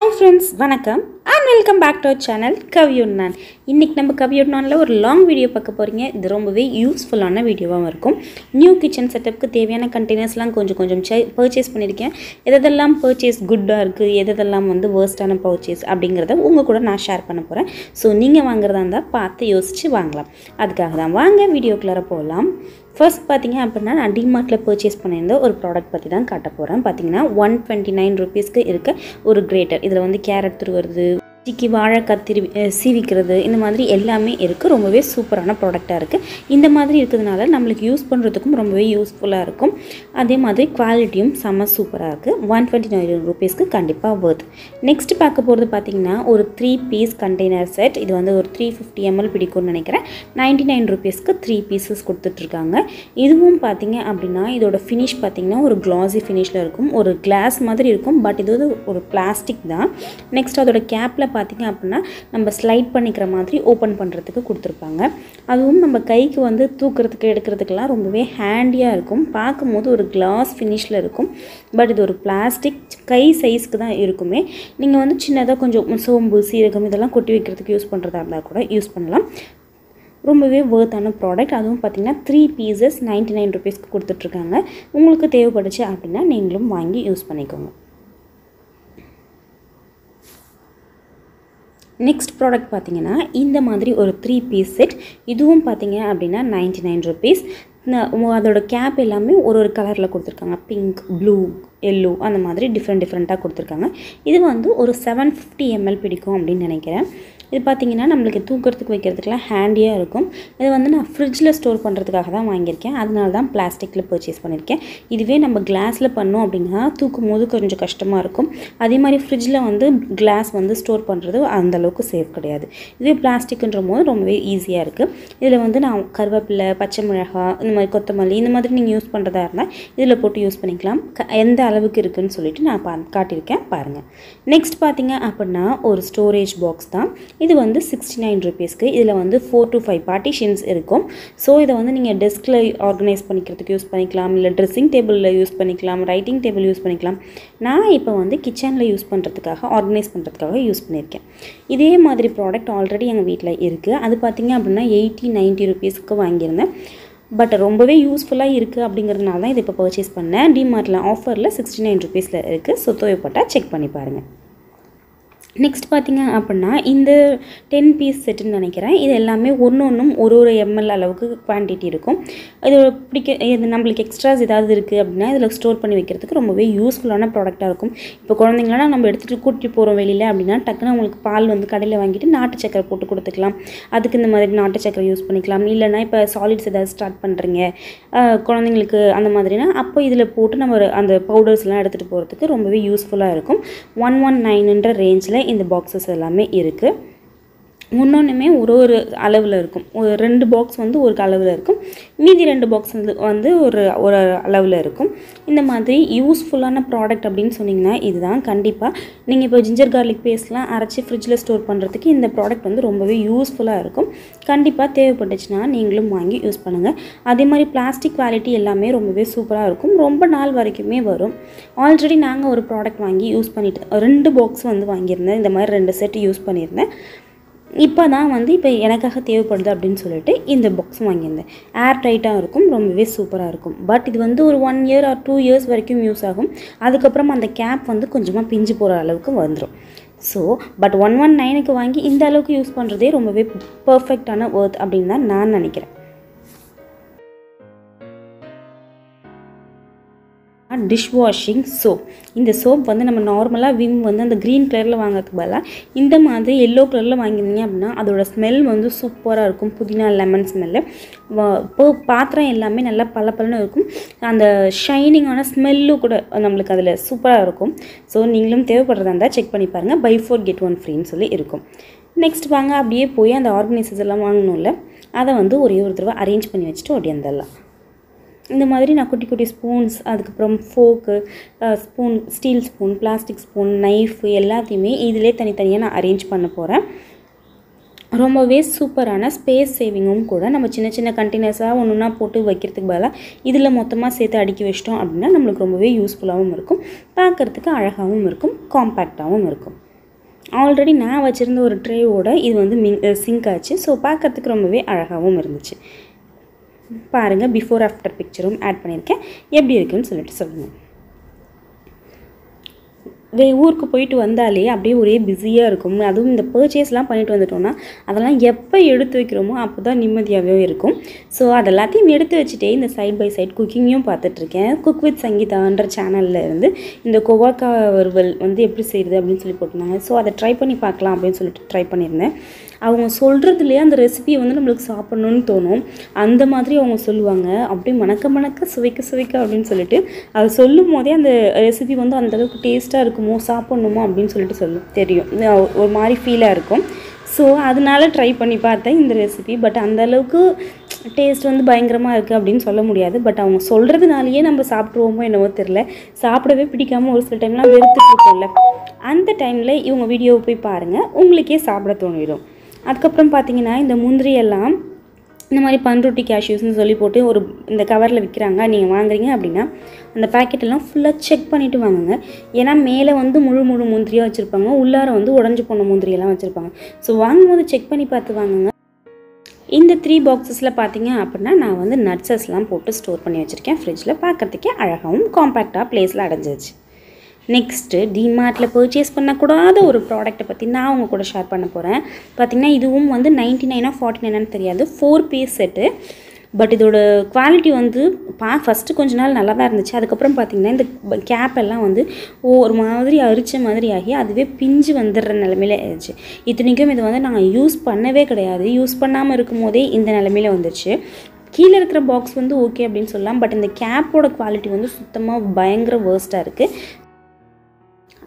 Hi friends, வணக்கம் and welcome back to our channel கவியுண்ணான். இன்னைக்கு நம்ம கவியுண்ணான்ல ஒரு லாங் வீடியோ பார்க்க போறீங்க. இது ரொம்பவே யூஸ்ஃபுல்லான வீடியோவா இருக்கும். நியூ கிச்சன் செட்டப்க்கு தேவையான கண்டெய்னர்ஸ்லாம் கொஞ்சம் பர்ச்சேஸ் பண்ணிருக்கேன். எதெல்லாம் பர்ச்சேஸ் குட்டா இருக்கு, எதெல்லாம் வந்து வர்ஸ்டான பர்ச்சேஸ் அப்படிங்கறத உங்க கூட நான் ஷேர் பண்ண போறேன். சோ நீங்க வாங்குறதா இருந்தா பார்த்து யோசிச்சு வாங்கலாம். அதுக்காக தான் வாங்க வீடியோக்குள்ள போலாம். First பாத்தீங்க அப்படினா நான் டிமார்ட்ல பர்ச்சேஸ் பண்ணிருந்த ஒரு ப்ராடக்ட் பத்தி தான் காட்ட போறேன். பாத்தீங்கன்னா 129 ரூபீஸ்க்கு இருக்க ஒரு கிரேட்டர். இதுல வந்து கேரட் துருவுறது, சிக்கி வாழைக்காய் சீவிக்கிறது இந்த மாதிரி எல்லாமே இருக்குது. ரொம்பவே சூப்பரான ப்ராடக்டாக இருக்குது. இந்த மாதிரி இருக்கிறதுனால நம்மளுக்கு யூஸ் பண்ணுறதுக்கும் ரொம்பவே யூஸ்ஃபுல்லாக இருக்கும். அதே மாதிரி குவாலிட்டியும் செம்ம சூப்பராக இருக்குது. 129 ரூபீஸ்க்கு கண்டிப்பாக வர்த். நெக்ஸ்ட் பார்க்க போகிறது பார்த்திங்கன்னா ஒரு 3 பீஸ் கண்டெய்னர் செட். இது வந்து ஒரு 350 ml பிடிக்கும்னு நினைக்கிறேன். 99 ரூபீஸ்க்கு 3 பீசஸ் கொடுத்துட்ருக்காங்க. இதுவும் பார்த்திங்க அப்படின்னா இதோட ஃபினிஷ் பார்த்திங்கன்னா ஒரு கிளாஸி ஃபினிஷில் இருக்கும். ஒரு கிளாஸ் மாதிரி இருக்கும். பட் இது வந்து ஒரு பிளாஸ்டிக் தான். நெக்ஸ்ட் அதோட கேப்பில் பார்த்திங்க அப்படின்னா நம்ம ஸ்லைட் பண்ணிக்கிற மாதிரி ஓப்பன் பண்ணுறதுக்கு கொடுத்துருப்பாங்க. அதுவும் நம்ம கைக்கு வந்து தூக்கிறதுக்கு எடுக்கிறதுக்கெல்லாம் ரொம்பவே ஹேண்டியாக இருக்கும். பார்க்கும்போது ஒரு கிளாஸ் ஃபினிஷில் இருக்கும். பட் இது ஒரு பிளாஸ்டிக் கை சைஸ்க்கு தான் இருக்குமே. நீங்கள் வந்து சின்னதாக கொஞ்சம் சோம்பு சீரகம் இதெல்லாம் கொட்டி வைக்கிறதுக்கு யூஸ் பண்ணுறதா இருந்தால் கூட யூஸ் பண்ணலாம். ரொம்பவே வர்த்தான ப்ராடக்ட். அதுவும் பார்த்திங்கன்னா 3 பீசஸ் 99 ரூபீஸ்க்கு கொடுத்துட்ருக்காங்க. உங்களுக்கு தேவைப்படுச்சு அப்படின்னா நீங்களும் வாங்கி யூஸ் பண்ணிக்கோங்க. நெக்ஸ்ட் ப்ராடக்ட் பார்த்திங்கன்னா இந்த மாதிரி ஒரு 3 பீஸ் செட். இதுவும் பார்த்திங்க அப்படின்னா 99 ரூபீஸ். அதோட கேப் எல்லாமே ஒரு கலரில் கொடுத்துருக்காங்க. பிங்க், ப்ளூ, எல்லோ அந்த மாதிரி டிஃப்ரெண்ட்டாக கொடுத்துருக்காங்க. இது வந்து ஒரு 750 ml பிடிக்கும் அப்படின்னு நினைக்கிறேன். இது பார்த்திங்கன்னா நம்மளுக்கு தூக்கிறதுக்கு வைக்கிறதுக்கெலாம் ஹேண்டியாக இருக்கும். இது வந்து நான் ஃப்ரிட்ஜில் ஸ்டோர் பண்ணுறதுக்காக தான் வாங்கியிருக்கேன். அதனால தான் பிளாஸ்டிக்கில் பர்ச்சேஸ் பண்ணியிருக்கேன். இதுவே நம்ம கிளாஸில் பண்ணோம் அப்படின்னா தூக்கும் போது கொஞ்சம் கஷ்டமாக இருக்கும். அதே மாதிரி ஃப்ரிட்ஜில் வந்து கிளாஸ் வந்து ஸ்டோர் பண்ணுறது அந்தளவுக்கு சேஃப் கிடையாது. இதுவே பிளாஸ்டிக்ன்ற போது ரொம்பவே ஈஸியாக இருக்குது. இதில் வந்து நான் கருவேப்பிலை, பச்சை மிளகாய், இந்த மாதிரி கொத்தமல்லி இந்த மாதிரி நீங்கள் யூஸ் பண்ணுறதா இருந்தால் இதில் போட்டு யூஸ் பண்ணிக்கலாம். எந்த அளவுக்கு இருக்குதுன்னு சொல்லிட்டு நான் காட்டியிருக்கேன் பாருங்கள். நெக்ஸ்ட் பார்த்திங்க அப்படின்னா ஒரு ஸ்டோரேஜ் பாக்ஸ் தான். இது வந்து 69 ரூபீஸ்க்கு. இதில் வந்து 4 to 5 பார்ட்டிஷன்ஸ் இருக்கும். ஸோ இதை வந்து நீங்கள் டெஸ்கில் ஆர்கனைஸ் பண்ணிக்கிறதுக்கு யூஸ் பண்ணிக்கலாம், இல்லை ட்ரெஸ்ஸிங் டேபிளில் யூஸ் பண்ணிக்கலாம், ரைட்டிங் டேபிள் யூஸ் பண்ணிக்கலாம். நான் இப்போ வந்து கிச்சனில் யூஸ் பண்ணுறதுக்காக ஆர்கனைஸ் பண்ணுறதுக்காக யூஸ் பண்ணியிருக்கேன். இதே மாதிரி ப்ராடக்ட் ஆல்ரெடி எங்கள் வீட்டில் இருக்குது. அது பார்த்திங்க அப்படின்னா 80-90 ரூபீஸ்க்கு வாங்கியிருந்தேன். பட் ரொம்பவே யூஸ்ஃபுல்லாக இருக்குது அப்படிங்கிறதுனால தான் இதை இப்போ பர்ச்சேஸ் பண்ணேன். டிமார்ட்டில் ஆஃபரில் 69 ரூபீஸில் இருக்குது. ஸோ தேவைப்பட்டால் செக் பண்ணி பாருங்கள். நெக்ஸ்ட் பார்த்திங்க அப்படின்னா இந்த 10 பீஸ் செட்டுன்னு நினைக்கிறேன். இது எல்லாமே ஒன்றும் ஒரு ml அளவுக்கு குவான்டிட்டி இருக்கும். இது நம்மளுக்கு எக்ஸ்ட்ராஸ் ஏதாவது இருக்குது அப்படின்னா இதில் ஸ்டோர் பண்ணி வைக்கிறதுக்கு ரொம்பவே யூஸ்ஃபுல்லான ப்ராடக்டாக இருக்கும். இப்போ குழந்தைங்களாம் நம்ம எடுத்துகிட்டு கூட்டிகிட்டு போகிறோம் வெளியில் அப்படின்னா டக்குன்னு உங்களுக்கு பால் வந்து கடையில் வாங்கிட்டு நாட்டு சக்கரை போட்டு கொடுத்துக்கலாம். அதுக்கு இந்த மாதிரி நாட்டு சக்கரை யூஸ் பண்ணிக்கலாம். இல்லைனா இப்போ சாலிட்ஸ் ஏதாவது ஸ்டார்ட் பண்ணுறீங்க குழந்தைங்களுக்கு அந்த மாதிரினா அப்போ இதில் போட்டு நம்ம அந்த பவுடர்ஸ்லாம் எடுத்துகிட்டு போகிறதுக்கு ரொம்பவே யூஸ்ஃபுல்லாக இருக்கும். 119 ரேஞ்சில் இந்த பாக்ஸஸ் எல்லாமே இருக்குது. ஒன்னொன்றுமே ஒரு அளவில் இருக்கும். ஒரு 2 பாக்ஸ் வந்து ஒரு அளவில் இருக்கும். மீதி 2 பாக்ஸ் வந்து ஒரு அளவில் இருக்கும். இந்த மாதிரி யூஸ்ஃபுல்லான ப்ராடக்ட் அப்படின்னு சொன்னிங்கன்னா இதுதான். கண்டிப்பாக நீங்கள் இப்போ ஜிஞ்சர் கார்லிக் பேஸ்ட்லாம் அரைச்சி ஃப்ரிட்ஜில் ஸ்டோர் பண்ணுறதுக்கு இந்த ப்ராடக்ட் வந்து ரொம்பவே யூஸ்ஃபுல்லாக இருக்கும். கண்டிப்பாக தேவைப்பட்டுச்சுன்னா நீங்களும் வாங்கி யூஸ் பண்ணுங்கள். அதே மாதிரி பிளாஸ்டிக் குவாலிட்டி எல்லாமே ரொம்பவே சூப்பராக இருக்கும். ரொம்ப நாள் வரைக்குமே வரும். ஆல்ரெடி நாங்கள் ஒரு ப்ராடக்ட் வாங்கி யூஸ் பண்ணிட்டு 2 பாக்ஸ் வந்து வாங்கியிருந்தேன். இந்த மாதிரி 2 செட் யூஸ் பண்ணியிருந்தேன். இப்போ தான் வந்து இப்போ எனக்காக தேவைப்படுது அப்படின்னு சொல்லிட்டு இந்த பாக்ஸ் வாங்கியிருந்தேன். ஏர் டைட்டாக இருக்கும். ரொம்பவே சூப்பராக இருக்கும். பட் இது வந்து ஒரு 1 year or 2 years வரைக்கும் யூஸ் ஆகும். அதுக்கப்புறம் அந்த கேப் வந்து கொஞ்சமாக பிஞ்சு போகிற அளவுக்கு வந்துடும். ஸோ பட் 119க்கு வாங்கி இந்த அளவுக்கு யூஸ் பண்ணுறதே ரொம்பவே பர்ஃபெக்டான வர்த் அப்படின்னு தான் நான் நினைக்கிறேன். Dish washing soap. இந்த சோப் வந்து நம்ம நார்மலாக விம் வந்து அந்த க்ரீன் கலரில் வாங்கிறதுக்கு பதிலாக இந்த மாதிரி எல்லோ கலரில் வாங்கியிருந்தீங்க அப்படின்னா அதோட ஸ்மெல் வந்து சூப்பராக இருக்கும். புதினா, லெமன் ஸ்மெல்லு. பாத்திரம் எல்லாமே நல்லா பளபளன்னு இருக்கும். அந்த ஷைனிங்கான ஸ்மெல்லும் கூட நம்மளுக்கு அதில் சூப்பராக இருக்கும். ஸோ நீங்களும் தேவைப்படுறதா இருந்தால் செக் பண்ணி பாருங்கள். buy 4 get 1 ஃப்ரீன்னு சொல்லி இருக்கும். நெக்ஸ்ட் வாங்க அப்படியே போய் அந்த ஆர்கனைசர்ஸ் எல்லாம் வாங்கணும்ல அதை வந்து ஒரே ஒரு தடவை அரேஞ்ச் பண்ணி வச்சுட்டு ஓடியாந்துடலாம். இந்த மாதிரி நான் குட்டி குட்டி ஸ்பூன்ஸ், அதுக்கப்புறம் folk, spoon, steel spoon, plastic spoon, knife எல்லாத்தையுமே இதிலே தனித்தனியாக நான் அரேஞ்ச் பண்ண போகிறேன். ரொம்பவே சூப்பரான ஸ்பேஸ் சேவிங்கும் கூட. நம்ம சின்ன சின்ன கண்டெய்னர்ஸாக ஒன்றுனா போட்டு வைக்கிறதுக்கு பதிலாக இதில் மொத்தமாக சேர்த்து அடுக்கி வச்சிட்டோம் அப்படின்னா நம்மளுக்கு ரொம்பவே யூஸ்ஃபுல்லாகவும் இருக்கும். பார்க்குறதுக்கு அழகாகவும் இருக்கும். காம்பேக்டாகவும் இருக்கும். ஆல்ரெடி நான் வச்சுருந்த ஒரு ட்ரேவோட இது வந்து சிங்க் ஆச்சு. ஸோ பார்க்கறதுக்கு ரொம்பவே அழகாகவும் இருந்துச்சு. பாருங்கள், பிஃபோர் ஆஃப்டர் பிக்சரும் ஆட் பண்ணியிருக்கேன். எப்படி இருக்குன்னு சொல்லிட்டு சொல்லுங்கள். ஊருக்கு போயிட்டு வந்தாலே அப்படியே ஒரே பிஸியாக இருக்கும். அதுவும் இந்த பர்ச்சேஸ்லாம் பண்ணிட்டு வந்துட்டோம்னா அதெல்லாம் எப்போ எடுத்து வைக்கிறோமோ அப்போ தான் நிம்மதியாகவே இருக்கும். ஸோ அதெல்லாத்தையும் எடுத்து வச்சுட்டே இந்த சைட் பை சைட் குக்கிங்கையும் பார்த்துட்ருக்கேன். குக் வித் சங்கீதான்ற சேனலில் இருந்து இந்த கொவாக்கா வறுவல் வந்து எப்படி செய்யுது அப்படின்னு சொல்லி போட்டிருந்தாங்க. ஸோ அதை ட்ரை பண்ணி பார்க்கலாம் அப்படின்னு சொல்லிட்டு ட்ரை பண்ணியிருந்தேன். அவங்க சொல்கிறதுலேயே அந்த ரெசிபியை வந்து நம்மளுக்கு சாப்பிட்ணுன்னு தோணும். அந்த மாதிரி அவங்க சொல்லுவாங்க. அப்படியே மணக்க சுவைக்க அப்படின்னு சொல்லிட்டு அது சொல்லும் போதே அந்த ரெசிபி வந்து அந்தளவுக்கு டேஸ்ட்டாக இருக்குமோ சாப்பிட்ணுமோ அப்படின்னு சொல்லிட்டு தெரியும். ஒரு மாதிரி ஃபீலாக இருக்கும். ஸோ அதனால ட்ரை பண்ணி பார்த்தேன் இந்த ரெசிபி. பட் அந்தளவுக்கு டேஸ்ட் வந்து பயங்கரமாக இருக்குது அப்படின்னு சொல்ல முடியாது. பட் அவங்க சொல்கிறதுனாலேயே நம்ம சாப்பிட்ருவோமோ என்னவோ தெரில. சாப்பிடவே பிடிக்காமல் ஒரு சில டைம்லாம் வெறுத்துட்ருக்கோம்ல, அந்த டைமில் இவங்க வீடியோவை போய் பாருங்கள், உங்களுக்கே சாப்பிட தோணிடும். அதுக்கப்புறம் பார்த்தீங்கன்னா இந்த முந்திரியெல்லாம் இந்த மாதிரி பன்ருட்டி கேஷ்யூஸ்னு சொல்லி போட்டு இந்த கவரில் விற்கிறாங்க. நீங்கள் வாங்குறீங்க அப்படின்னா அந்த பேக்கெட்டெல்லாம் ஃபுல்லாக செக் பண்ணிவிட்டு வாங்குங்க. ஏன்னா மேலே வந்து முழு முந்திரியாக வச்சுருப்பாங்க, உள்ளார வந்து உடஞ்சி போன முந்திரியெல்லாம் வச்சுருப்பாங்க. ஸோ வாங்கும்போது செக் பண்ணி பார்த்து வாங்குங்க. இந்த 3 பாக்ஸஸில் பார்த்தீங்க அப்படின்னா நான் வந்து நட்ஸஸ்லாம் போட்டு ஸ்டோர் பண்ணி வச்சுருக்கேன் ஃப்ரிட்ஜில். பார்க்குறதுக்கே அழகாகவும் காம்பேக்டாக ப்ளேஸில் அடைஞ்சிச்சு. நெக்ஸ்ட்டு டிமார்ட்டில் பர்ச்சேஸ் பண்ணக்கூடாத ஒரு ப்ராடக்ட்டை பற்றி நான் உங்கள் கூட ஷேர் பண்ண போகிறேன். பார்த்திங்கன்னா இதுவும் வந்து 99 49 தெரியாது, 4 பீஸ் செட்டு. பட் இதோட குவாலிட்டி வந்து ஃபஸ்ட்டு கொஞ்ச நாள் நல்லா தான் இருந்துச்சு. அதுக்கப்புறம் பார்த்திங்கன்னா இந்த கேப் எல்லாம் வந்து ஒரு மாதிரி அரிச்ச மாதிரி ஆகி அதுவே பிஞ்சு வந்துடுற நிலமையில ஆயிடுச்சு. இத்தனைக்கும் இது வந்து நாங்கள் யூஸ் பண்ணவே கிடையாது. யூஸ் பண்ணாமல் இருக்கும் போதே இந்த நிலமையில வந்துடுச்சு. கீழே இருக்கிற பாக்ஸ் வந்து ஓகே அப்படின்னு சொல்லலாம். பட் இந்த கேப்போட குவாலிட்டி வந்து சுத்தமாக பயங்கர வேர்ஸ்ட்டாக இருக்குது.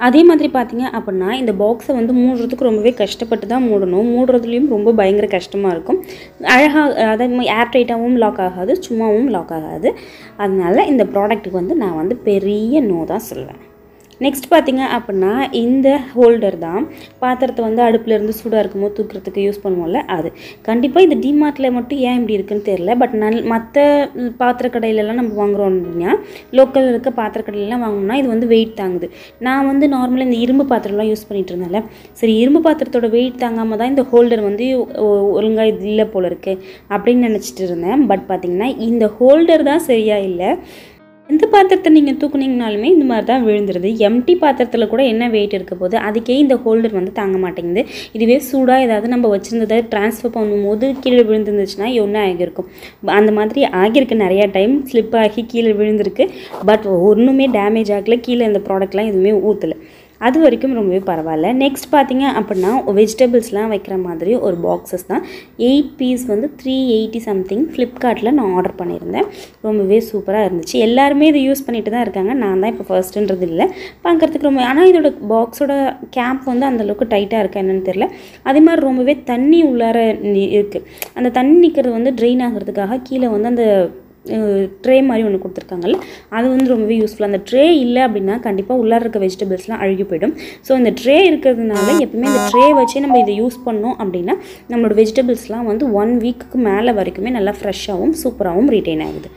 அதே மாதிரி பார்த்திங்க அப்படின்னா இந்த பாக்ஸை வந்து மூடுறதுக்கு ரொம்பவே கஷ்டப்பட்டு தான் மூடணும். மூடுறதுலேயும் ரொம்ப பயங்கர கஷ்டமாக இருக்கும். அழகாக அதே மாதிரி ஏர் டைட்டாகவும் லாக் ஆகாது, சும்மாவும் லாக் ஆகாது. அதனால் இந்த ப்ராடக்ட்டுக்கு வந்து நான் வந்து பெரிய நோ தான் சொல்வேன். நெக்ஸ்ட் பார்த்திங்க அப்படின்னா இந்த ஹோல்டர் தான். பாத்திரத்தை வந்து அடுப்புலேருந்து சூடாக இருக்கும்போது தூக்கிறதுக்கு யூஸ் பண்ணுவோம்ல, அது கண்டிப்பாக இந்த டிமார்ட்டில் மட்டும் ஏன் இப்படி இருக்குன்னு தெரியல. பட் மற்ற பாத்திரக்கடையிலலாம் நம்ம வாங்குகிறோம் அப்படின்னா, லோக்கலில் இருக்க பாத்திரக்கடையிலலாம் வாங்கினோம்னா இது வந்து வெயிட் தாங்குது. நான் வந்து நார்மலாக இந்த இரும்பு பாத்திரம்லாம் யூஸ் பண்ணிகிட்டு இருந்தேன்ல, சரி இரும்பு பாத்திரத்தோட வெயிட் தாங்காமல் தான் இந்த ஹோல்டர் வந்து ஒழுங்காக இது இல்லை போல இருக்குது அப்படின்னு நினச்சிட்டு இருந்தேன். பட் பார்த்திங்கன்னா இந்த ஹோல்டர் தான் சரியாக இல்லை. எந்த பாத்திரத்தை நீங்கள் தூக்குனீங்கனாலுமே இந்த மாதிரி தான் விழுந்துருது. எம்டி பாத்திரத்தில் கூட என்ன வெயிட் இருக்க போது, அதுக்கே இந்த ஹோல்டர் வந்து தாங்க மாட்டேங்குது. இதுவே சூடாக ஏதாவது நம்ம வச்சுருந்ததை ட்ரான்ஸ்ஃபர் பண்ணும்போது கீழே விழுந்துருந்துச்சுன்னா ஒன்றும் ஆகியிருக்கும். அந்த மாதிரி ஆகியிருக்கு, நிறையா டைம் ஸ்லிப் ஆகி கீழே விழுந்திருக்கு. பட் ஒன்றுமே டேமேஜ் ஆகலை, கீழே இந்த ப்ராடக்ட்லாம் எதுவுமே ஊற்றலை. அது வரைக்கும் ரொம்பவே பரவாயில்ல. நெக்ஸ்ட் பார்த்திங்க அப்படின்னா வெஜிடபிள்ஸ்லாம் வைக்கிற மாதிரி ஒரு பாக்ஸஸ் தான். 8 பீஸ் வந்து 380 சம்திங் ஃப்ளிப்கார்ட்டில் நான் ஆர்டர் பண்ணியிருந்தேன். ரொம்பவே சூப்பராக இருந்துச்சு. எல்லாருமே இதை யூஸ் பண்ணிட்டு தான் இருக்காங்க. நான் தான் இப்போ ஃபர்ஸ்ட்டுன்றது இல்லை. பார்க்குறதுக்கு ரொம்ப, ஆனால் இதோட பாக்ஸோட கேப் வந்து அந்தளவுக்கு டைட்டாக இருக்கா என்னன்னு தெரியல. அதே மாதிரி ரொம்பவே தண்ணி உள்ளார இருக்குது. அந்த தண்ணி நிற்கிறது வந்து ட்ரெயின் ஆகிறதுக்காக கீழே வந்து அந்த ட்ரே மாதிரி ஒன்று கொடுத்துருக்காங்கல்ல, அது வந்து ரொம்பவே யூஸ்ஃபுல்லாக. அந்த ட்ரே இல்லை அப்படின்னா கண்டிப்பாக உள்ளார இருக்க வெஜிடபிள்ஸ்லாம் அழுகி போயிடும். ஸோ இந்த ட்ரே இருக்கிறதுனால எப்பவுமே இந்த ட்ரே வச்சே நம்ம இதை யூஸ் பண்ணோம் அப்படின்னா நம்மளோட வெஜிடபிள்ஸ்லாம் வந்து 1 வீக்குக்கு மேலே வரைக்குமே நல்லா ஃப்ரெஷ்ஷாகவும் சூப்பராகவும் ரீட்டைன் ஆகுது.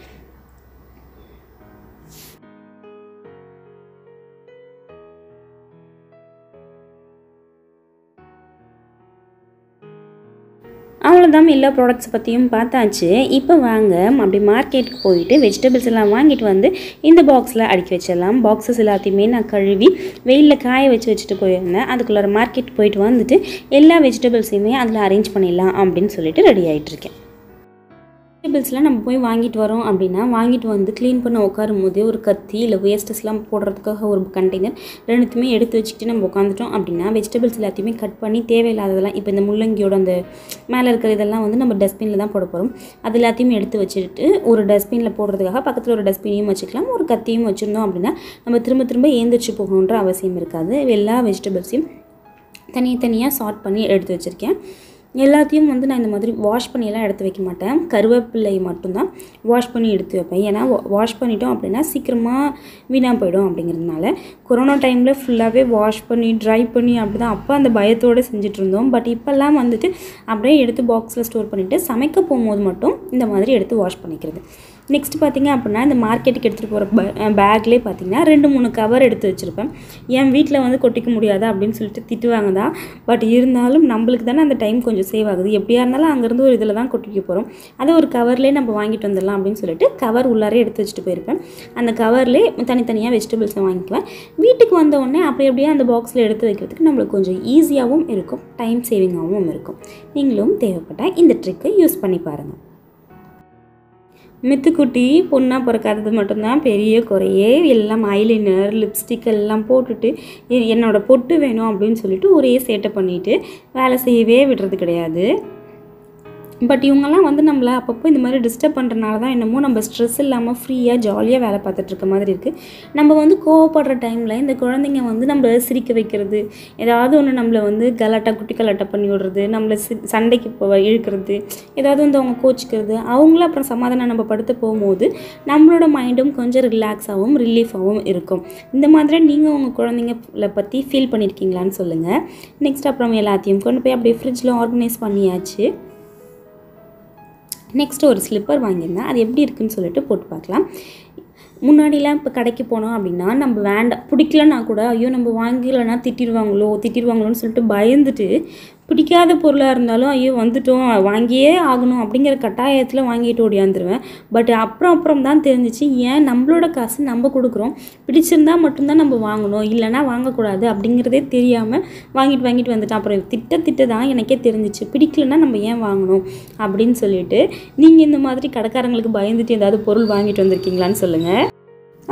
அவ்வளோதான், எல்லா ப்ராடக்ட்ஸ் பற்றியும் பார்த்தாச்சு. இப்போ வாங்க அப்படி மார்க்கெட்டுக்கு போயிட்டு வெஜிடபிள்ஸ் எல்லாம் வாங்கிட்டு வந்து இந்த பாக்ஸில் அடுக்கி வச்சிடலாம். பாக்ஸஸ் எல்லாத்தையுமே நான் கழுவி வெயிலில் காய வச்சுட்டு போயிருந்தேன். அதுக்குள்ளார மார்க்கெட் போயிட்டு வந்துட்டு எல்லா வெஜிடபிள்ஸையுமே அதில் அரேஞ்ச் பண்ணிடலாம் அப்படின்னு சொல்லிட்டு ரெடி ஆகிட்டுருக்கேன். வெஜிடபிள்ஸ்லாம் நம்ம போய் வாங்கிட்டு வரோம் அப்படின்னா வாங்கிட்டு வந்து க்ளீன் பண்ண உட்காரும் போதே ஒரு கத்தி இல்லை வேஸ்டஸ்லாம் போடுறதுக்காக ஒரு கண்டெய்னர் ரெண்டுத்தையுமே எடுத்து வச்சுக்கிட்டு நம்ம உட்காந்துட்டோம் அப்படின்னா வெஜிடபிள்ஸ் எல்லாத்தையுமே கட் பண்ணி தேவையில்லாததெல்லாம், இப்போ இந்த முள்ளங்கியோட அந்த மேலே இருக்கிற இதெல்லாம் வந்து நம்ம டஸ்ட்பினில் தான் போட போகிறோம். அது எல்லாத்தையுமே எடுத்து வச்சுட்டு ஒரு டஸ்ட்பினில் போடுறதுக்காக பக்கத்தில் ஒரு டஸ்ட்பினையும் வச்சுக்கலாம். ஒரு கத்தியும் வச்சுருந்தோம் அப்படின்னா நம்ம திரும்ப ஏந்திரிச்சு போகணுன்ற அவசியம் இருக்காது. எல்லா வெஜிடபிள்ஸையும் தனித்தனியாக சார்ட் பண்ணி எடுத்து வச்சுருக்கேன். எல்லாத்தையும் வந்து நான் இந்த மாதிரி வாஷ் பண்ணியெல்லாம் எடுத்து வைக்க மாட்டேன். கருவேப்பிலை மட்டும்தான் வாஷ் பண்ணி எடுத்து வைப்பேன். ஏன்னா வாஷ் பண்ணிட்டோம் அப்படின்னா சீக்கிரமாக வீணாக போயிடும் அப்படிங்கிறதுனால. கொரோனா டைமில் ஃபுல்லாகவே வாஷ் பண்ணி ட்ரை பண்ணி அப்படி தான் அப்போ அந்த பயத்தோடு செஞ்சுட்டு இருந்தோம். பட் இப்போல்லாம் வந்துட்டு அப்படியே எடுத்து பாக்ஸில் ஸ்டோர் பண்ணிவிட்டு சமைக்க போகும்போது மட்டும் இந்த மாதிரி எடுத்து வாஷ் பண்ணிக்கிறது. நெக்ஸ்ட் பார்த்திங்க அப்படின்னா இந்த மார்க்கெட்டுக்கு எடுத்துகிட்டு போகிற பேக்லேயே பார்த்திங்கன்னா 2-3 கவர் எடுத்து வச்சுருப்பேன். என் வீட்டில் வந்து கொட்டிக்க முடியாதா அப்படின்னு சொல்லிட்டு திட்டுவாங்க தான். பட் இருந்தாலும் நம்மளுக்கு தானே அந்த டைம் கொஞ்சம் சேவ் ஆகுது. எப்படியா இருந்தாலும் அங்கேருந்து ஒரு இதில் தான் கொட்டிக்க போகிறோம். அதை ஒரு கவர்லேயே நம்ம வாங்கிட்டு வந்துடலாம் அப்படின்னு சொல்லிட்டு கவர் உள்ளாரே எடுத்து வச்சுட்டு போயிருப்பேன். அந்த கவர்லேயே தனித்தனியாக வெஜிடபிள்ஸை வாங்கிக்குவேன். வீட்டுக்கு வந்தவுடனே அப்படியே அந்த பாக்ஸில் எடுத்து வைக்கிறதுக்கு நம்மளுக்கு கொஞ்சம் ஈஸியாகவும் இருக்கும், டைம் சேவிங்காகவும் இருக்கும். நீங்களும் தேவைப்பட்டால் இந்த ட்ரிக்கை யூஸ் பண்ணி பாருங்கள். மித்துக்குட்டி பொண்ணாக பிறக்காதது மட்டும்தான் பெரிய குறையே. எல்லாம் ஐலைனர், லிப்ஸ்டிக் எல்லாம் போட்டுட்டு என்னோட பொட்டு வேணும் அப்படின்னு சொல்லிட்டு ஒரே சேட்டை பண்ணிவிட்டு வேலை செய்யவே விடுறது கிடையாது. பட் இவங்கெல்லாம் வந்து நம்மளை அப்பப்போ இந்த மாதிரி டிஸ்டர்ப் பண்ணுறனால தான் என்னமோ நம்ம ஸ்ட்ரெஸ் இல்லாமல் ஃப்ரீயாக ஜாலியாக வேலை பார்த்துட்ருக்க மாதிரி இருக்குது. நம்ம வந்து கோவப்படுற டைமில் இந்த குழந்தைங்க வந்து நம்மளை சிரிக்க வைக்கிறது, ஏதாவது ஒன்று நம்மளை வந்து குட்டி கலாட்டா பண்ணி விடுறது, நம்மளை சண்டைக்கு இழுக்கிறது, ஏதாவது வந்து அவங்க கோச்சிக்கிறது, அவங்கள அப்புறம் சமாதானம் நம்ம படுத்த போகும்போது நம்மளோட மைண்டும் கொஞ்சம் ரிலாக்ஸாகவும் ரிலீஃபாகவும் இருக்கும். இந்த மாதிரி நீங்கள் உங்கள் குழந்தைங்களை பற்றி ஃபீல் பண்ணியிருக்கீங்களான்னு சொல்லுங்கள். நெக்ஸ்ட் அப்புறம் எல்லாத்தையும் கொண்டு போய் அப்படியே ஃப்ரிட்ஜில் ஆர்கனைஸ் பண்ணியாச்சு. நெக்ஸ்ட்டு ஒரு ஸ்லிப்பர் வாங்கியிருந்தேன். அது எப்படி இருக்குதுன்னு சொல்லிட்டு போட்டு பார்க்கலாம். முன்னாடிலாம் இப்போ கடைக்கு போனோம் அப்படின்னா நம்ம வேண்டாம் பிடிக்கலன்னா கூட ஐயோ நம்ம வாங்கிக்கலன்னா திட்டிடுவாங்களோன்னு சொல்லிட்டு பயந்துட்டு பிடிக்காத பொருளாக இருந்தாலும் ஐயோ வந்துட்டோம் வாங்கியே ஆகணும் அப்படிங்கிற கட்டாயத்தில் வாங்கிட்டு ஓடியாந்துருவேன். பட் அப்புறம் தான் தெரிஞ்சிச்சு, ஏன் நம்மளோட காசு நம்ம கொடுக்குறோம், பிடிச்சிருந்தா மட்டும்தான் நம்ம வாங்கணும், இல்லைனா வாங்கக்கூடாது அப்படிங்கிறதே தெரியாமல் வாங்கிட்டு வந்துட்டேன். அப்புறம் திட்ட தான் எனக்கே தெரிஞ்சிச்சு, பிடிக்கலன்னா நம்ம ஏன் வாங்கணும் அப்படின்னு சொல்லிட்டு. நீங்கள் இந்த மாதிரி கடைக்காரங்களுக்கு பயந்துட்டு ஏதாவது பொருள் வாங்கிட்டு வந்திருக்கீங்களான்னு சொல்லுங்கள்.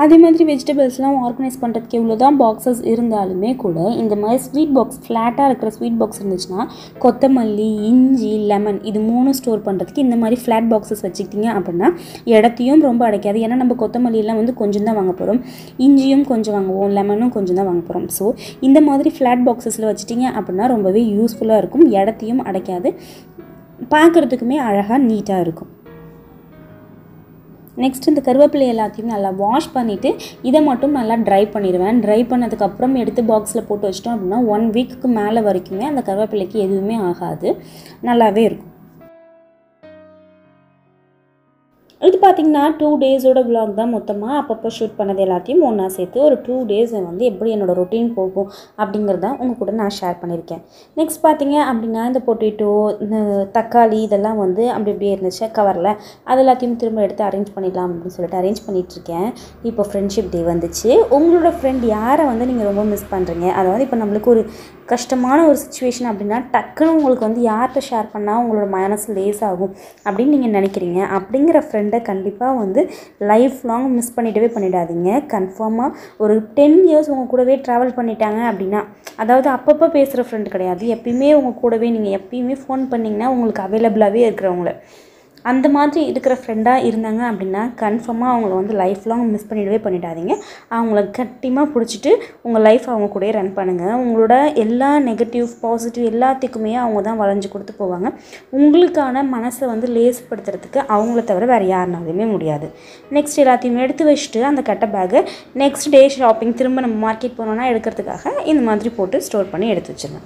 அதே மாதிரி வெஜிடபிள்ஸ்லாம் ஆர்கனைஸ் பண்ணுறதுக்கு எவ்வளோ தான் பாக்ஸஸ் இருந்தாலுமே கூட இந்த மாதிரி ஸ்வீட் பாக்ஸ் ஃப்ளாட்டாக இருக்கிற ஸ்வீட் பாக்ஸ் இருந்துச்சுன்னா கொத்தமல்லி, இஞ்சி, லெமன் இது 3 ஸ்டோர் பண்ணுறதுக்கு இந்த மாதிரி ஃப்ளாட் பாக்ஸஸ் வச்சுக்கிட்டிங்க அப்படின்னா இடத்தையும் ரொம்ப அடைக்காது. ஏன்னா நம்ம கொத்தமல்லியெல்லாம் வந்து கொஞ்சம் தான் வாங்க போகிறோம், இஞ்சியும் கொஞ்சம் வாங்குவோம், லெமனும் கொஞ்சம் தான் வாங்க போகிறோம். ஸோ இந்த மாதிரி ஃப்ளாட் பாக்ஸஸில் வச்சுட்டிங்க அப்படின்னா ரொம்பவே யூஸ்ஃபுல்லாக இருக்கும், இடத்தையும் அடைக்காது, பார்க்குறதுக்குமே அழகாக நீட்டாக இருக்கும். நெக்ஸ்ட் இந்த கருவேப்பிலை எல்லாத்தையும் நல்லா வாஷ் பண்ணிவிட்டு இதை மட்டும் நல்லா ட்ரை பண்ணிடுவேன். ட்ரை பண்ணதுக்கப்புறம் எடுத்து பாக்ஸில் போட்டு வச்சிட்டோம் அப்படின்னா 1 வீக்குக்கு மேலே வரைக்குமே அந்த கருவேப்பிலைக்கு எதுவுமே ஆகாது, நல்லாவே இருக்கும். இது பார்த்திங்கன்னா 2 டேஸோட விலாக் தான் மொத்தமாக அப்பப்போ ஷூட் பண்ணது எல்லாத்தையும் ஒன்றா சேர்த்து ஒரு 2 டேஸ் வந்து எப்படி என்னோடய ரொட்டீன் போகும் அப்படிங்கிறத உங்கள் கூட நான் ஷேர் பண்ணியிருக்கேன். நெக்ஸ்ட் பார்த்திங்க அப்படின்னா இந்த பொட்டேட்டோ, இந்த தக்காளி இதெல்லாம் வந்து அப்படியே இருந்துச்சு கவரில், அது எல்லாத்தையும் திரும்ப எடுத்து அரேஞ்ச் பண்ணிடலாம் அப்படின்னு சொல்லிட்டு அரேஞ்ச் பண்ணிகிட்ருக்கேன். இப்போ ஃப்ரெண்ட்ஷிப் டே வந்துச்சு. உங்களோட ஃப்ரெண்ட் யாரை வந்து நீங்கள் ரொம்ப மிஸ் பண்ணுறீங்க, அதாவது இப்போ நம்மளுக்கு ஒரு கஷ்டமான ஒரு சிச்சுவேஷன் அப்படின்னா டக்குன்னு உங்களுக்கு வந்து யார்கிட்ட ஷேர் பண்ணால் உங்களோட மனசு லேஸ் ஆகும் அப்படின்னு நீங்கள் நினைக்கிறீங்க, அப்படிங்கிற ஃப்ரெண்டை கண்டிப்பாக வந்து லைஃப் லாங் மிஸ் பண்ணிடாதீங்க. கன்ஃபார்மாக ஒரு 10 இயர்ஸ் உங்கள் கூடவே ட்ராவல் பண்ணிட்டாங்க அப்படின்னா, அதாவது அப்பப்போ பேசுகிற ஃப்ரெண்டு கிடையாது, எப்பயுமே உங்கள் கூடவே நீங்கள் எப்பயுமே ஃபோன் பண்ணிங்கன்னா உங்களுக்கு அவைலபிளாகவே இருக்கிறவங்கள, அந்த மாதிரி இருக்கிற ஃப்ரெண்டாக இருந்தாங்க அப்படின்னா கன்ஃபார்மாக அவங்கள வந்து லைஃப் லாங் மிஸ் பண்ணிடாதீங்க. அவங்கள கட்டிமாக பிடிச்சிட்டு உங்கள் லைஃப் அவங்க கூட ரன் பண்ணுங்கள். உங்களோட எல்லா நெகட்டிவ் பாசிட்டிவ் எல்லாத்துக்குமே அவங்க தான் வளைஞ்சு கொடுத்து போவாங்க. உங்களுக்கான மனசை வந்து லேசுப்படுத்துறதுக்கு அவங்கள தவிர வேறு யாருனாலுமே முடியாது. நெக்ஸ்ட் எல்லாத்தையும் எடுத்து வச்சுட்டு அந்த கட்ட பேக்கை நெக்ஸ்ட் டே ஷாப்பிங் திரும்ப நம்ம மார்க்கெட் போனோன்னா எடுக்கிறதுக்காக இந்த மாதிரி போட்டு ஸ்டோர் பண்ணி எடுத்து வச்சுருவேன்.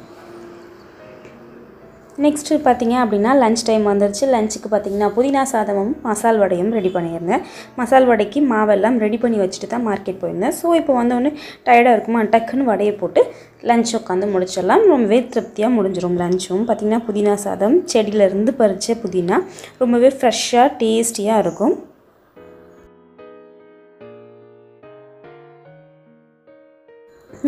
நெக்ஸ்ட்டு பார்த்திங்க அப்படின்னா லன்ச் டைம் வந்துருச்சு. லஞ்சுக்கு பார்த்திங்கன்னா புதினா சாதமும் மசால் வடையும் ரெடி பண்ணியிருந்தேன். மசால் வடைக்கு மாவெல்லாம் ரெடி பண்ணி வச்சுட்டு தான் மார்க்கெட் போயிருந்தேன். ஸோ இப்போ வந்தோடனே டயர்டாக இருக்குமா, டக்குன்னு வடையை போட்டு லஞ்ச் உட்காந்து முடிச்சிடலாம். ரொம்பவே திருப்தியாக முடிஞ்சிடும் லஞ்சும். பார்த்திங்கன்னா புதினா சாதம் செடியிலேருந்து பறித்த புதினா ரொம்பவே ஃப்ரெஷ்ஷாக டேஸ்டியாக இருக்கும்.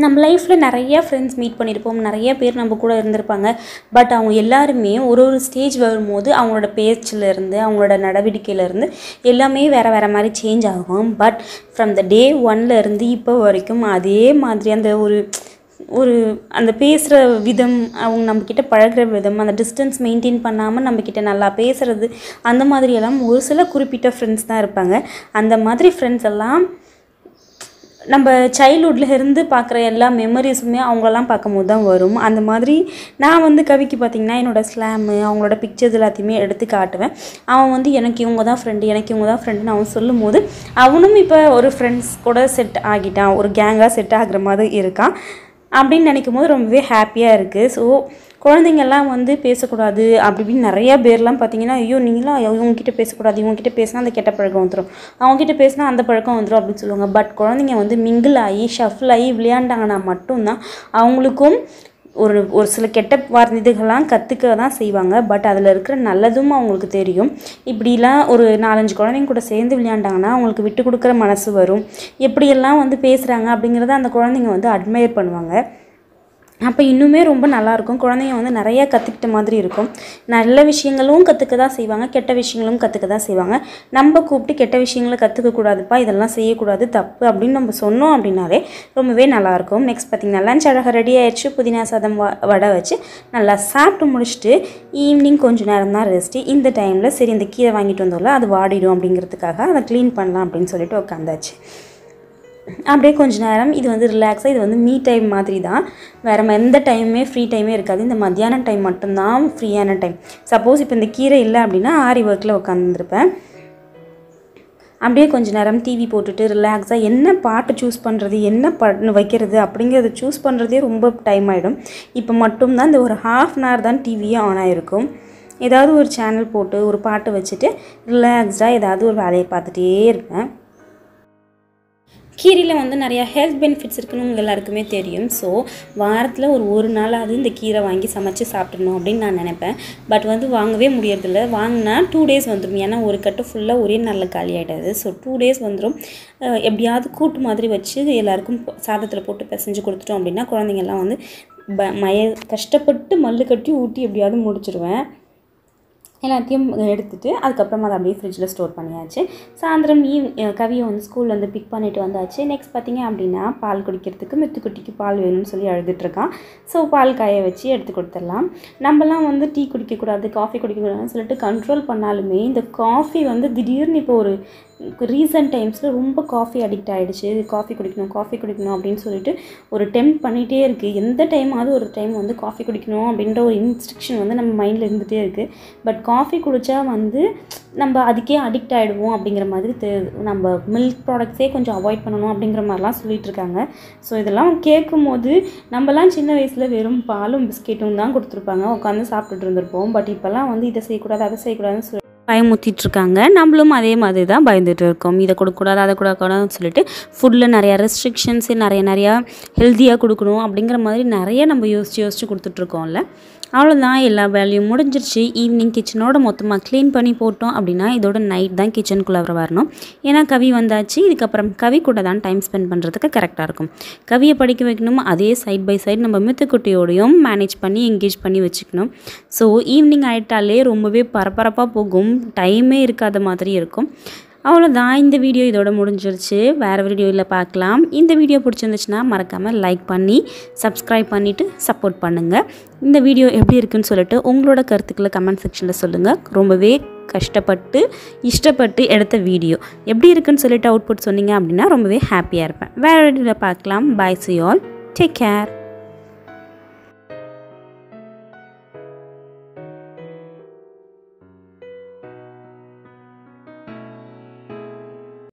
நம்ம லைஃப்பில் நிறைய ஃப்ரெண்ட்ஸ் மீட் பண்ணியிருப்போம், நிறைய பேர் நம்ம கூட இருந்திருப்பாங்க. பட் அவங்க எல்லாருமே ஒரு ஸ்டேஜ் வரும்போது அவங்களோட பேச்சிலேருந்து அவங்களோட நடவடிக்கையிலேருந்து எல்லாமே வேறு மாதிரி சேஞ்ச் ஆகும். பட் ஃப்ரம் த டே 1லேருந்து இப்போ வரைக்கும் அதே மாதிரி அந்த அந்த பேசுகிற விதம், அவங்க நம்மக்கிட்ட பழகிற விதம், அந்த டிஸ்டன்ஸ் மெயின்டைன் பண்ணாமல் நம்மக்கிட்ட நல்லா பேசுகிறது, அந்த மாதிரியெல்லாம் ஒரு சில குறிப்பிட்ட ஃப்ரெண்ட்ஸ் தான் இருப்பாங்க. அந்த மாதிரி ஃப்ரெண்ட்ஸ் எல்லாம் நம்ம சைல்ட்ஹுட்டில் இருந்து பார்க்குற எல்லா மெமரிஸுமே அவங்களெல்லாம் பார்க்கும்போது தான் வரும். அந்த மாதிரி நான் வந்து கவிக்கு பார்த்திங்கன்னா என்னோடய ஸ்லாமு அவங்களோட பிக்சர்ஸ் எல்லாத்தையுமே எடுத்து காட்டுவேன். அவன் வந்து எனக்கு இவங்க தான் ஃப்ரெண்டுன்னு அவன் சொல்லும் போது அவனும் இப்போ ஒரு ஃப்ரெண்ட்ஸ் கூட செட் ஆகிட்டான், ஒரு கேங்காக செட் ஆகிற மாதிரி இருக்கான். அப்படின்னு நினைக்கும் போது ரொம்பவே ஹாப்பியாக இருக்குது. ஸோ குழந்தைங்கள்லாம் வந்து பேசக்கூடாது அப்படி இப்படின்னு நிறையா பேர்லாம் பார்த்தீங்கன்னா, ஐயோ நீங்களாம் இவங்ககிட்ட பேசக்கூடாது, இவங்ககிட்ட பேசினா அந்த கெட்ட பழக்கம் வந்துடும், அவங்ககிட்ட பேசினா அந்த பழக்கம் வந்துடும் அப்படின்னு சொல்லுவாங்க. பட் குழந்தைங்க வந்து மிங்கிள் ஆகி ஷஃபிள் ஆகி விளையாண்டாங்கன்னா மட்டும்தான் அவங்களுக்கும் ஒரு சில கெட்ட வார்த்தைகள்லாம் கற்றுக்க தான் செய்வாங்க. பட் அதில் இருக்கிற நல்லதும் அவங்களுக்கு தெரியும். இப்படிலாம் ஒரு 4-5 குழந்தைங்க கூட சேர்ந்து விளையாண்டாங்கன்னா அவங்களுக்கு விட்டு கொடுக்குற மனசு வரும். எப்படியெல்லாம் வந்து பேசுகிறாங்க அப்படிங்கிறத அந்த குழந்தைங்க வந்து அட்மையர் பண்ணுவாங்க. அப்போ இன்னுமே ரொம்ப நல்லாயிருக்கும். குழந்தைங்க வந்து நிறையா கற்றுக்கிட்ட மாதிரி இருக்கும். நல்ல விஷயங்களும் கற்றுக்க தான் செய்வாங்க, கெட்ட விஷயங்களும் கற்றுக்க தான் செய்வாங்க. நம்ம கூப்பிட்டு கெட்ட விஷயங்களை கற்றுக்கக்கூடாதுப்பா, இதெல்லாம் செய்யக்கூடாது, தப்பு அப்படின்னு நம்ம சொன்னோம் அப்படின்னாலே ரொம்பவே நல்லாயிருக்கும். நெக்ஸ்ட் பார்த்திங்கன்னா லஞ்ச் அழகாக ரெடி ஆகிடுச்சு. புதினா சாதம் வடை வச்சு நல்லா சாப்பிட்டு முடிச்சுட்டு ஈவினிங் கொஞ்சம் நேரம் தான் ரெஸ்ட்டு. இந்த டைமில் சரி இந்த கீரை வாங்கிட்டு வந்தோம்ல அது வாடிடும் அப்படிங்கிறதுக்காக அதை க்ளீன் பண்ணலாம் அப்படின்னு சொல்லிட்டு உட்காந்தாச்சு. அப்படியே கொஞ்சம் நேரம் இது வந்து ரிலாக்ஸாக, இது வந்து மீ டைம் மாதிரி தான். வேறு எந்த டைமுமே ஃப்ரீ டைமே இருக்காது. இந்த மத்தியான டைம் மட்டும்தான் ஃப்ரீயான டைம். சப்போஸ் இப்போ இந்த கீரை இல்லை அப்படின்னா ஆரி ஒர்க்கில் உட்காந்துருப்பேன். அப்படியே கொஞ்சம் நேரம் டிவி போட்டுட்டு ரிலாக்ஸாக என்ன பாட்டு சூஸ் பண்ணுறது, என்ன வைக்கிறது அப்படிங்கிறத சூஸ் பண்ணுறதே ரொம்ப டைம் ஆகிடும். இப்போ மட்டும்தான் இந்த ஒரு ½ தான் டிவியே ஆன் ஆகிருக்கும். ஏதாவது ஒரு சேனல் போட்டு ஒரு பாட்டு வச்சுட்டு ரிலாக்ஸ்டாக ஏதாவது ஒரு வேலையை பார்த்துட்டே இருப்பேன். கீரையில் வந்து நிறையா ஹெல்த் பெனிஃபிட்ஸ் இருக்குன்னு உங்கள் எல்லாருக்குமே தெரியும். ஸோ வாரத்தில் ஒரு நாளாவது இந்த கீரை வாங்கி சமைச்சு சாப்பிட்றணும் அப்படின்னு நான் நினைப்பேன். பட் வந்து வாங்கவே முடியறதில்ல. வாங்கினா 2 days வந்துடும். ஏன்னா ஒரு கட்டு ஃபுல்லாக ஒரே நாளில் காலி ஆகிடாது. ஸோ 2 days வந்துடும். எப்படியாவது கூட்டு மாதிரி வச்சு எல்லாருக்கும் சாதத்தில் போட்டு பிசைஞ்சு கொடுத்துட்டோம் அப்படின்னா குழந்தைங்கள்லாம் வந்து கஷ்டப்பட்டு மல்லு கட்டி ஊட்டி எப்படியாவது முடிச்சிடுவேன். எல்லாத்தையும் எடுத்துகிட்டு அதுக்கப்புறமா அதை அப்படியே ஃப்ரிட்ஜில் ஸ்டோர் பண்ணியாச்சு. சாயந்தரம் கவியை வந்து ஸ்கூலில் வந்து பிக் பண்ணிவிட்டு வந்தாச்சு. நெக்ஸ்ட் பார்த்திங்க அப்படின்னா பால் குடிக்கிறதுக்கு மித்துக்குட்டிக்கு பால் வேணும்னு சொல்லி அழுதுட்டுருக்கான். ஸோ பால் காய வச்சு எடுத்து கொடுத்துடலாம். நம்மலாம் வந்து டீ குடிக்கக்கூடாது, காஃபி குடிக்கக்கூடாதுன்னு சொல்லிட்டு கண்ட்ரோல் பண்ணாலுமே இந்த காஃபி வந்து திடீர்னு இப்போ ஒரு ரீசன்ட் டைம்ஸில் ரொம்ப காஃபி அடிக்ட் ஆகிடுச்சு. காஃபி குடிக்கணும் அப்படின்னு சொல்லிட்டு ஒரு டெம்ப்ட் பண்ணிகிட்டே இருக்குது. எந்த டைமாவது ஒரு டைம் வந்து காஃபி குடிக்கணும் அப்படின்ற ஒரு இன்ஸ்ட்ரக்ஷன் வந்து நம்ம மைண்டில் இருந்துகிட்டே இருக்குது. பட் காஃபி குடித்தா வந்து நம்ம அதுக்கே அடிக்ட் ஆகிடுவோம் அப்படிங்கிற மாதிரி நம்ம மில்க் ப்ராடக்ட்ஸே கொஞ்சம் அவாய்ட் பண்ணணும் அப்படிங்கிற மாதிரிலாம் சொல்லிகிட்டு இருக்காங்க. ஸோ இதெல்லாம் கேட்கும் போது நம்மலாம் சின்ன வயசில் வெறும் பாலும் பிஸ்கெட்டும் தான் கொடுத்துருப்பாங்க, உட்காந்து சாப்பிட்டுட்டு இருந்திருப்போம். பட் இப்போல்லாம் வந்து இதை செய்யக்கூடாது அதை செய்யக்கூடாதுன்னு சொல்லி பயமுத்திட்டுருக்காங்க. நம்மளும் அதே மாதிரி தான் பயந்துட்டு இருக்கோம். இதை கொடுக்கக்கூடாது அதை கொடுக்கக்கூடாதுன்னு சொல்லிட்டு ஃபுட்டில் நிறையா ரெஸ்ட்ரிக்ஷன்ஸு நிறையா ஹெல்த்தியாக கொடுக்கணும் அப்படிங்கிற மாதிரி நிறைய நம்ம யோசிச்சு கொடுத்துட்ருக்கோம்ல. அவ்வளோதான், எல்லா வேலையும் முடிஞ்சிருச்சு. ஈவினிங் கிச்சனோட மொத்தமாக க்ளீன் பண்ணி போட்டோம் அப்படின்னா இதோட நைட் தான் கிச்சனுக்குள்ளே வரணும். ஏன்னா கவி வந்தாச்சு. இதுக்கப்புறம் கவி கூட தான் டைம் ஸ்பெண்ட் பண்ணுறதுக்கு கரெக்டாக இருக்கும். கவியை படிக்க வைக்கணும், அதே சைட் பை சைட் நம்ம மித்துக்குட்டியோடையும் மேனேஜ் பண்ணி என்கேஜ் பண்ணி வச்சுக்கணும். ஸோ ஈவினிங் ஆகிட்டாலே ரொம்பவே பரபரப்பாக போகும், டைமே இருக்காத மாதிரி இருக்கும். அவ்வளோதான், இந்த வீடியோ இதோட முடிஞ்சிருச்சு. வேறு வீடியோவில் பார்க்கலாம். இந்த வீடியோ பிடிச்சிருந்துச்சுன்னா மறக்காமல் லைக் பண்ணி சப்ஸ்கிரைப் பண்ணிவிட்டு சப்போர்ட் பண்ணுங்கள். இந்த வீடியோ எப்படி இருக்குன்னு சொல்லிட்டு உங்களோட கருத்துக்களை கமெண்ட் செக்ஷனில் சொல்லுங்கள். ரொம்பவே கஷ்டப்பட்டு இஷ்டப்பட்டு எடுத்த வீடியோ எப்படி இருக்குன்னு சொல்லிட்டு அவுட்புட் சொன்னீங்க அப்படின்னா ரொம்பவே ஹாப்பியாக இருப்பேன். வேறு வீடியோவில் பார்க்கலாம். Bye, see you all, take care.